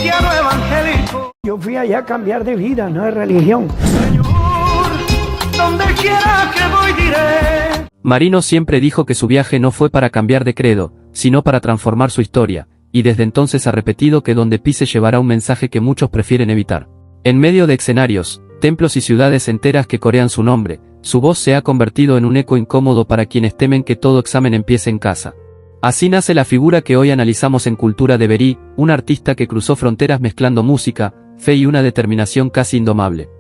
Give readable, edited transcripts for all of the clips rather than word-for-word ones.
cristiano evangélico. Yo fui allá a cambiar de vida, no de religión. Señor, donde quiera que voy diré. Marino siempre dijo que su viaje no fue para cambiar de credo, sino para transformar su historia, y desde entonces ha repetido que donde pise llevará un mensaje que muchos prefieren evitar. En medio de escenarios, templos y ciudades enteras que corean su nombre, su voz se ha convertido en un eco incómodo para quienes temen que todo examen empiece en casa. Así nace la figura que hoy analizamos en Cultura de Verí, un artista que cruzó fronteras mezclando música, fe y una determinación casi indomable.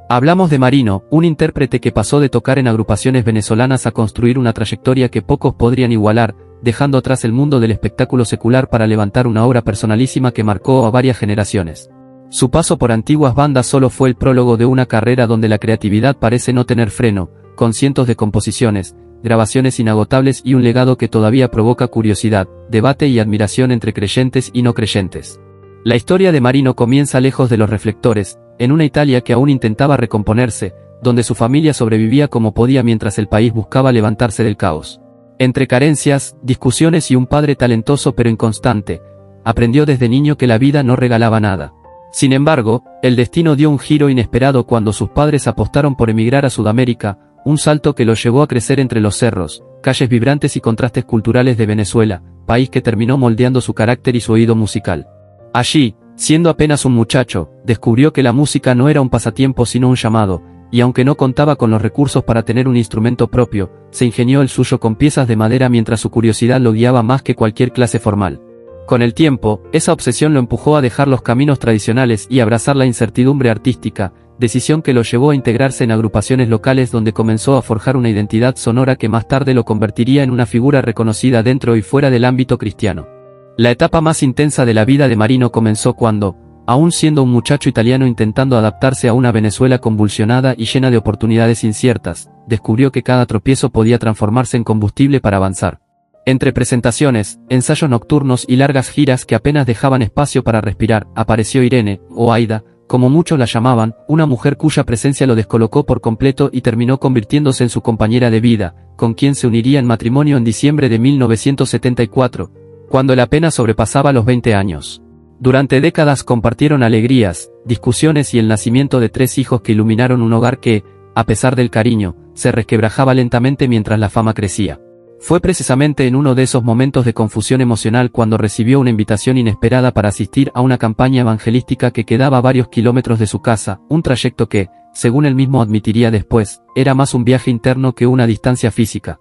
Hablamos de Marino, un intérprete que pasó de tocar en agrupaciones venezolanas a construir una trayectoria que pocos podrían igualar, dejando atrás el mundo del espectáculo secular para levantar una obra personalísima que marcó a varias generaciones. Su paso por antiguas bandas solo fue el prólogo de una carrera donde la creatividad parece no tener freno, con cientos de composiciones, grabaciones inagotables y un legado que todavía provoca curiosidad, debate y admiración entre creyentes y no creyentes. La historia de Marino comienza lejos de los reflectores, en una Italia que aún intentaba recomponerse, donde su familia sobrevivía como podía mientras el país buscaba levantarse del caos. Entre carencias, discusiones y un padre talentoso pero inconstante, aprendió desde niño que la vida no regalaba nada. Sin embargo, el destino dio un giro inesperado cuando sus padres apostaron por emigrar a Sudamérica, un salto que los llevó a crecer entre los cerros, calles vibrantes y contrastes culturales de Venezuela, país que terminó moldeando su carácter y su oído musical. Allí, siendo apenas un muchacho, descubrió que la música no era un pasatiempo sino un llamado, y aunque no contaba con los recursos para tener un instrumento propio, se ingenió el suyo con piezas de madera mientras su curiosidad lo guiaba más que cualquier clase formal. Con el tiempo, esa obsesión lo empujó a dejar los caminos tradicionales y abrazar la incertidumbre artística, decisión que lo llevó a integrarse en agrupaciones locales donde comenzó a forjar una identidad sonora que más tarde lo convertiría en una figura reconocida dentro y fuera del ámbito cristiano. La etapa más intensa de la vida de Marino comenzó cuando, aún siendo un muchacho italiano intentando adaptarse a una Venezuela convulsionada y llena de oportunidades inciertas, descubrió que cada tropiezo podía transformarse en combustible para avanzar. Entre presentaciones, ensayos nocturnos y largas giras que apenas dejaban espacio para respirar, apareció Irene, o Aida, como muchos la llamaban, una mujer cuya presencia lo descolocó por completo y terminó convirtiéndose en su compañera de vida, con quien se uniría en matrimonio en diciembre de 1974, cuando él apenas sobrepasaba los 20 años. Durante décadas compartieron alegrías, discusiones y el nacimiento de 3 hijos que iluminaron un hogar que, a pesar del cariño, se resquebrajaba lentamente mientras la fama crecía. Fue precisamente en uno de esos momentos de confusión emocional cuando recibió una invitación inesperada para asistir a una campaña evangelística que quedaba a varios kilómetros de su casa, un trayecto que, según él mismo admitiría después, era más un viaje interno que una distancia física.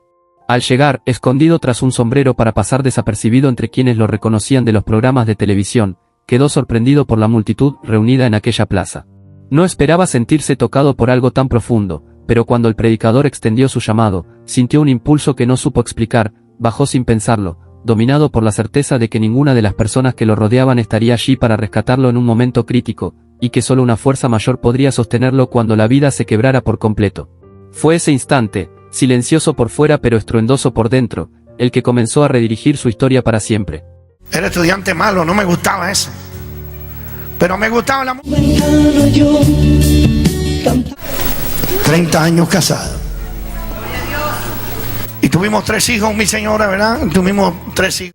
Al llegar, escondido tras un sombrero para pasar desapercibido entre quienes lo reconocían de los programas de televisión, quedó sorprendido por la multitud reunida en aquella plaza. No esperaba sentirse tocado por algo tan profundo, pero cuando el predicador extendió su llamado, sintió un impulso que no supo explicar, bajó sin pensarlo, dominado por la certeza de que ninguna de las personas que lo rodeaban estaría allí para rescatarlo en un momento crítico, y que solo una fuerza mayor podría sostenerlo cuando la vida se quebrara por completo. Fue ese instante, silencioso por fuera pero estruendoso por dentro, el que comenzó a redirigir su historia para siempre. Era estudiante malo, no me gustaba eso. Pero me gustaba la música. 30 años casado. Y tuvimos 3 hijos, mi señora, ¿verdad? Tuvimos 3 hijos.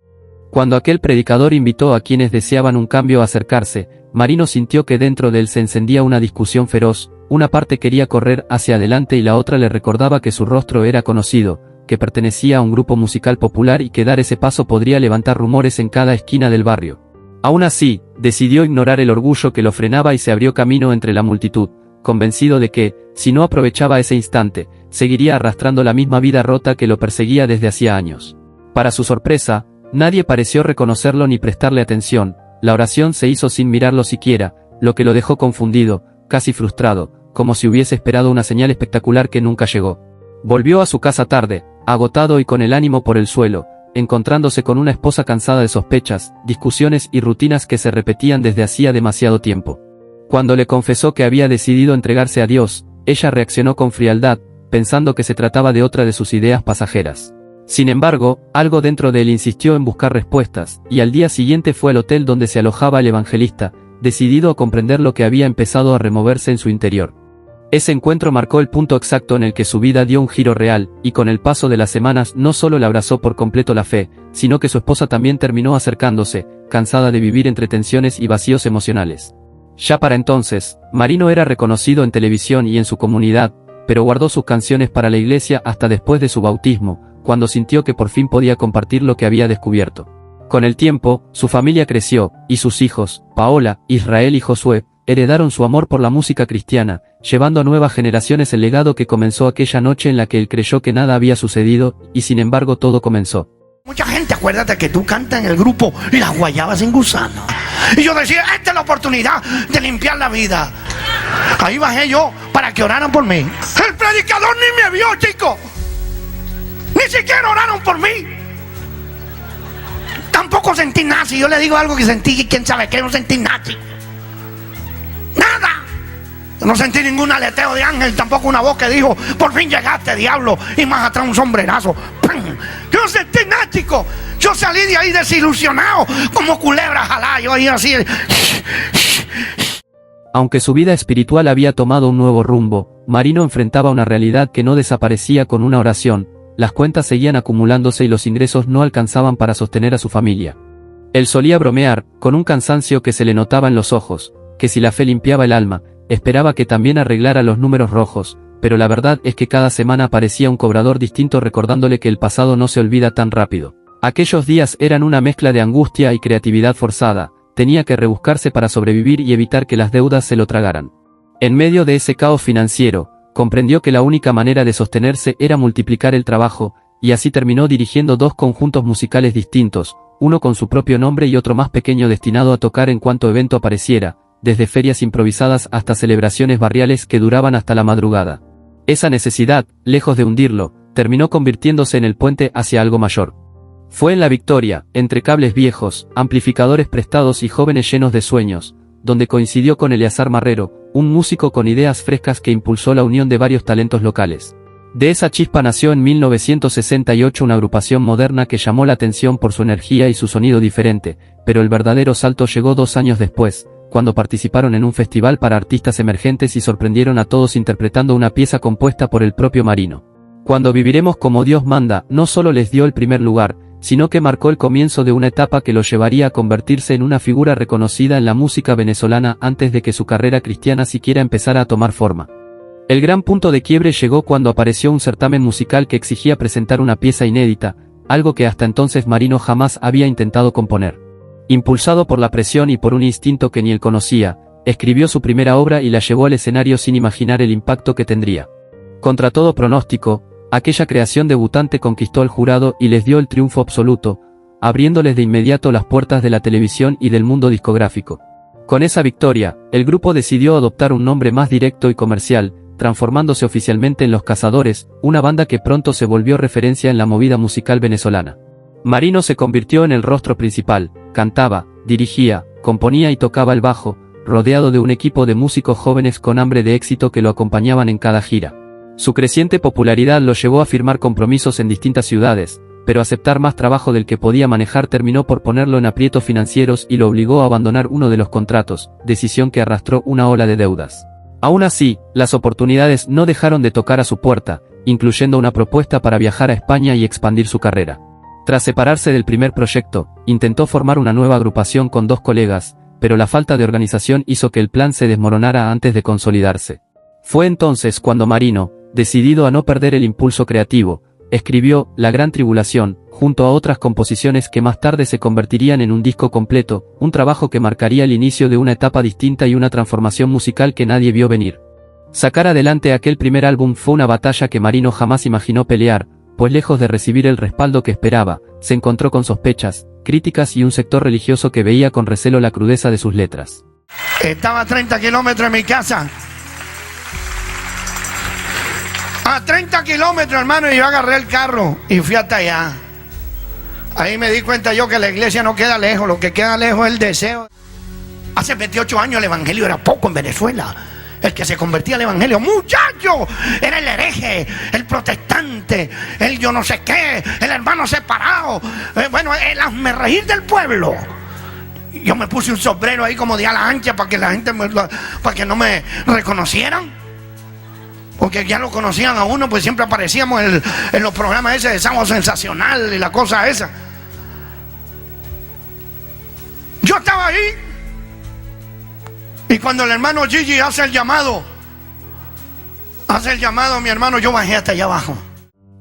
Cuando aquel predicador invitó a quienes deseaban un cambio a acercarse, Marino sintió que dentro de él se encendía una discusión feroz, una parte quería correr hacia adelante y la otra le recordaba que su rostro era conocido, que pertenecía a un grupo musical popular y que dar ese paso podría levantar rumores en cada esquina del barrio. Aún así, decidió ignorar el orgullo que lo frenaba y se abrió camino entre la multitud, convencido de que, si no aprovechaba ese instante, seguiría arrastrando la misma vida rota que lo perseguía desde hacía años. Para su sorpresa, nadie pareció reconocerlo ni prestarle atención, la oración se hizo sin mirarlo siquiera, lo que lo dejó confundido, casi frustrado, como si hubiese esperado una señal espectacular que nunca llegó. Volvió a su casa tarde, agotado y con el ánimo por el suelo, encontrándose con una esposa cansada de sospechas, discusiones y rutinas que se repetían desde hacía demasiado tiempo. Cuando le confesó que había decidido entregarse a Dios, ella reaccionó con frialdad, pensando que se trataba de otra de sus ideas pasajeras. Sin embargo, algo dentro de él insistió en buscar respuestas, y al día siguiente fue al hotel donde se alojaba el evangelista, decidido a comprender lo que había empezado a removerse en su interior. Ese encuentro marcó el punto exacto en el que su vida dio un giro real, y con el paso de las semanas no solo le abrazó por completo la fe, sino que su esposa también terminó acercándose, cansada de vivir entre tensiones y vacíos emocionales. Ya para entonces, Marino era reconocido en televisión y en su comunidad, pero guardó sus canciones para la iglesia hasta después de su bautismo, cuando sintió que por fin podía compartir lo que había descubierto. Con el tiempo, su familia creció, y sus hijos, Paola, Israel y Josué, heredaron su amor por la música cristiana, llevando a nuevas generaciones el legado que comenzó aquella noche en la que él creyó que nada había sucedido, y sin embargo todo comenzó. Mucha gente, acuérdate que tú cantas en el grupo Las Guayabas sin Gusano. Y yo decía, esta es la oportunidad de limpiar la vida. Ahí bajé yo para que oraran por mí. El predicador ni me vio, chico. Ni siquiera oraron por mí. Tampoco sentí nada. Si yo le digo algo que sentí, quién sabe qué, no sentí nada. Nada. No sentí ningún aleteo de ángel, tampoco una voz que dijo, por fin llegaste, diablo, y más atrás un sombrerazo. ¡Pum! Yo no sentí nada, chico. Yo salí de ahí desilusionado, como culebra jalá, yo ahí así. Aunque su vida espiritual había tomado un nuevo rumbo, Marino enfrentaba una realidad que no desaparecía con una oración. Las cuentas seguían acumulándose y los ingresos no alcanzaban para sostener a su familia. Él solía bromear, con un cansancio que se le notaba en los ojos, que si la fe limpiaba el alma, esperaba que también arreglara los números rojos, pero la verdad es que cada semana aparecía un cobrador distinto recordándole que el pasado no se olvida tan rápido. Aquellos días eran una mezcla de angustia y creatividad forzada, tenía que rebuscarse para sobrevivir y evitar que las deudas se lo tragaran. En medio de ese caos financiero, comprendió que la única manera de sostenerse era multiplicar el trabajo, y así terminó dirigiendo dos conjuntos musicales distintos, uno con su propio nombre y otro más pequeño destinado a tocar en cuanto evento apareciera, desde ferias improvisadas hasta celebraciones barriales que duraban hasta la madrugada. Esa necesidad, lejos de hundirlo, terminó convirtiéndose en el puente hacia algo mayor. Fue en La Victoria, entre cables viejos, amplificadores prestados y jóvenes llenos de sueños, donde coincidió con Eleazar Marrero, un músico con ideas frescas que impulsó la unión de varios talentos locales. De esa chispa nació en 1968 una agrupación moderna que llamó la atención por su energía y su sonido diferente, pero el verdadero salto llegó 2 años después, cuando participaron en un festival para artistas emergentes y sorprendieron a todos interpretando una pieza compuesta por el propio Marino. Cuando viviremos como Dios manda, no solo les dio el primer lugar, sino que marcó el comienzo de una etapa que lo llevaría a convertirse en una figura reconocida en la música venezolana antes de que su carrera cristiana siquiera empezara a tomar forma. El gran punto de quiebre llegó cuando apareció un certamen musical que exigía presentar una pieza inédita, algo que hasta entonces Marino jamás había intentado componer. Impulsado por la presión y por un instinto que ni él conocía, escribió su primera obra y la llevó al escenario sin imaginar el impacto que tendría. Contra todo pronóstico, aquella creación debutante conquistó al jurado y les dio el triunfo absoluto, abriéndoles de inmediato las puertas de la televisión y del mundo discográfico. Con esa victoria, el grupo decidió adoptar un nombre más directo y comercial, transformándose oficialmente en Los Cazadores, una banda que pronto se volvió referencia en la movida musical venezolana. Marino se convirtió en el rostro principal, cantaba, dirigía, componía y tocaba el bajo, rodeado de un equipo de músicos jóvenes con hambre de éxito que lo acompañaban en cada gira. Su creciente popularidad lo llevó a firmar compromisos en distintas ciudades, pero aceptar más trabajo del que podía manejar terminó por ponerlo en aprietos financieros y lo obligó a abandonar uno de los contratos, decisión que arrastró una ola de deudas. Aún así, las oportunidades no dejaron de tocar a su puerta, incluyendo una propuesta para viajar a España y expandir su carrera. Tras separarse del primer proyecto, intentó formar una nueva agrupación con 2 colegas, pero la falta de organización hizo que el plan se desmoronara antes de consolidarse. Fue entonces cuando Marino, decidido a no perder el impulso creativo, escribió La Gran Tribulación, junto a otras composiciones que más tarde se convertirían en un disco completo, un trabajo que marcaría el inicio de una etapa distinta y una transformación musical que nadie vio venir. Sacar adelante aquel primer álbum fue una batalla que Marino jamás imaginó pelear, pues lejos de recibir el respaldo que esperaba, se encontró con sospechas, críticas y un sector religioso que veía con recelo la crudeza de sus letras. Estaba a 30 kilómetros de mi casa. A 30 kilómetros, hermano, y yo agarré el carro y fui hasta allá. Ahí me di cuenta yo que la iglesia no queda lejos, lo que queda lejos es el deseo. Hace 28 años el evangelio era poco en Venezuela. El que se convertía al evangelio, muchacho, era el hereje, el protestante, el yo no sé qué, el hermano separado, bueno, el hazmerreír del pueblo. Yo me puse un sombrero ahí como de ala ancha para que la gente para que no me reconocieran, porque ya lo conocían a uno, pues siempre aparecíamos en los programas ese de Sábado Sensacional y la cosa esa. Yo estaba ahí. Y cuando el hermano Gigi hace el llamado, mi hermano, yo bajé hasta allá abajo.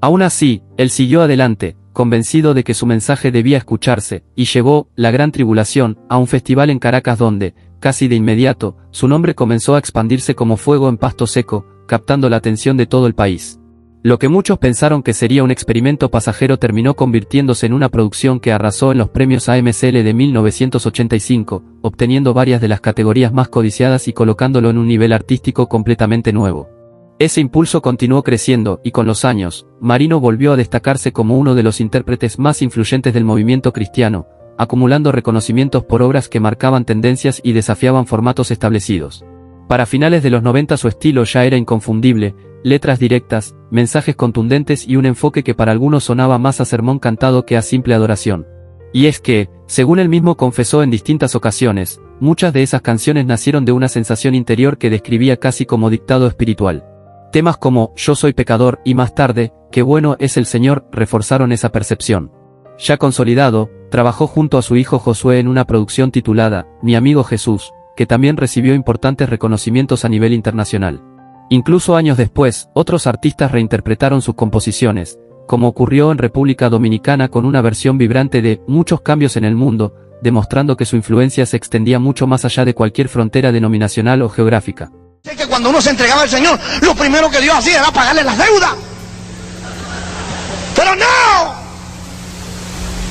Aún así, él siguió adelante, convencido de que su mensaje debía escucharse, y llevó La Gran Tribulación a un festival en Caracas donde, casi de inmediato, su nombre comenzó a expandirse como fuego en pasto seco, captando la atención de todo el país. Lo que muchos pensaron que sería un experimento pasajero terminó convirtiéndose en una producción que arrasó en los premios AMCL de 1985, obteniendo varias de las categorías más codiciadas y colocándolo en un nivel artístico completamente nuevo. Ese impulso continuó creciendo y con los años, Marino volvió a destacarse como uno de los intérpretes más influyentes del movimiento cristiano, acumulando reconocimientos por obras que marcaban tendencias y desafiaban formatos establecidos. Para finales de los 90 su estilo ya era inconfundible, letras directas, mensajes contundentes y un enfoque que para algunos sonaba más a sermón cantado que a simple adoración. Y es que, según él mismo confesó en distintas ocasiones, muchas de esas canciones nacieron de una sensación interior que describía casi como dictado espiritual. Temas como Yo soy pecador y más tarde, Qué bueno es el Señor reforzaron esa percepción. Ya consolidado, trabajó junto a su hijo Josué en una producción titulada Mi amigo Jesús, que también recibió importantes reconocimientos a nivel internacional. Incluso años después, otros artistas reinterpretaron sus composiciones, como ocurrió en República Dominicana con una versión vibrante de Muchos cambios en el mundo, demostrando que su influencia se extendía mucho más allá de cualquier frontera denominacional o geográfica. Sé que cuando uno se entregaba al Señor, lo primero que Dios hacía era pagarle las deudas. Pero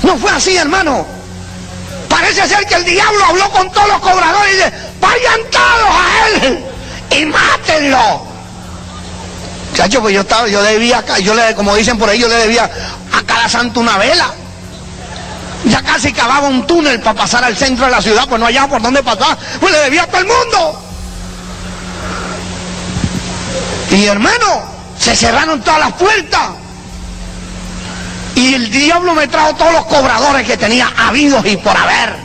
no fue así, hermano. Parece ser que el diablo habló con todos los cobradores y dice, vayan todos a él y mátenlo. Chacho, pues yo debía, como dicen por ahí, yo le debía a cada santo una vela. Ya casi cavaba un túnel para pasar al centro de la ciudad, pues no hallaba por dónde pasar, pues le debía a todo el mundo. Y hermano, se cerraron todas las puertas. Y el diablo me trajo todos los cobradores que tenía habidos y por haber.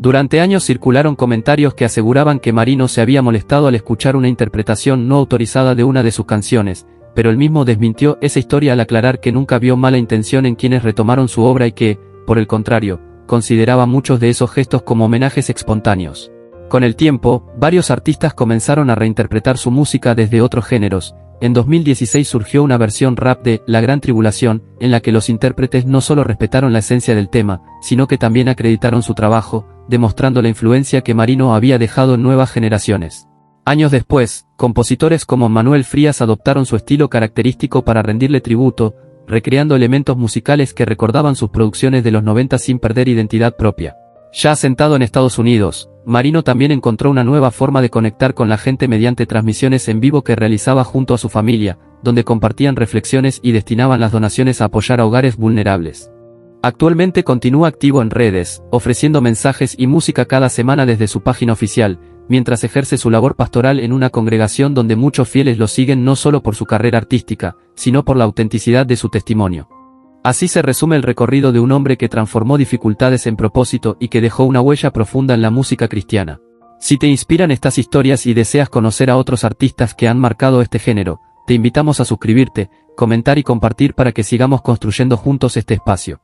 Durante años circularon comentarios que aseguraban que Marino se había molestado al escuchar una interpretación no autorizada de una de sus canciones, pero él mismo desmintió esa historia al aclarar que nunca vio mala intención en quienes retomaron su obra y que, por el contrario, consideraba muchos de esos gestos como homenajes espontáneos. Con el tiempo, varios artistas comenzaron a reinterpretar su música desde otros géneros. En 2016 surgió una versión rap de La Gran Tribulación, en la que los intérpretes no solo respetaron la esencia del tema, sino que también acreditaron su trabajo, demostrando la influencia que Marino había dejado en nuevas generaciones. Años después, compositores como Manuel Frías adoptaron su estilo característico para rendirle tributo, recreando elementos musicales que recordaban sus producciones de los 90 sin perder identidad propia. Ya asentado en Estados Unidos, Marino también encontró una nueva forma de conectar con la gente mediante transmisiones en vivo que realizaba junto a su familia, donde compartían reflexiones y destinaban las donaciones a apoyar a hogares vulnerables. Actualmente continúa activo en redes, ofreciendo mensajes y música cada semana desde su página oficial, mientras ejerce su labor pastoral en una congregación donde muchos fieles lo siguen no solo por su carrera artística, sino por la autenticidad de su testimonio. Así se resume el recorrido de un hombre que transformó dificultades en propósito y que dejó una huella profunda en la música cristiana. Si te inspiran estas historias y deseas conocer a otros artistas que han marcado este género, te invitamos a suscribirte, comentar y compartir para que sigamos construyendo juntos este espacio.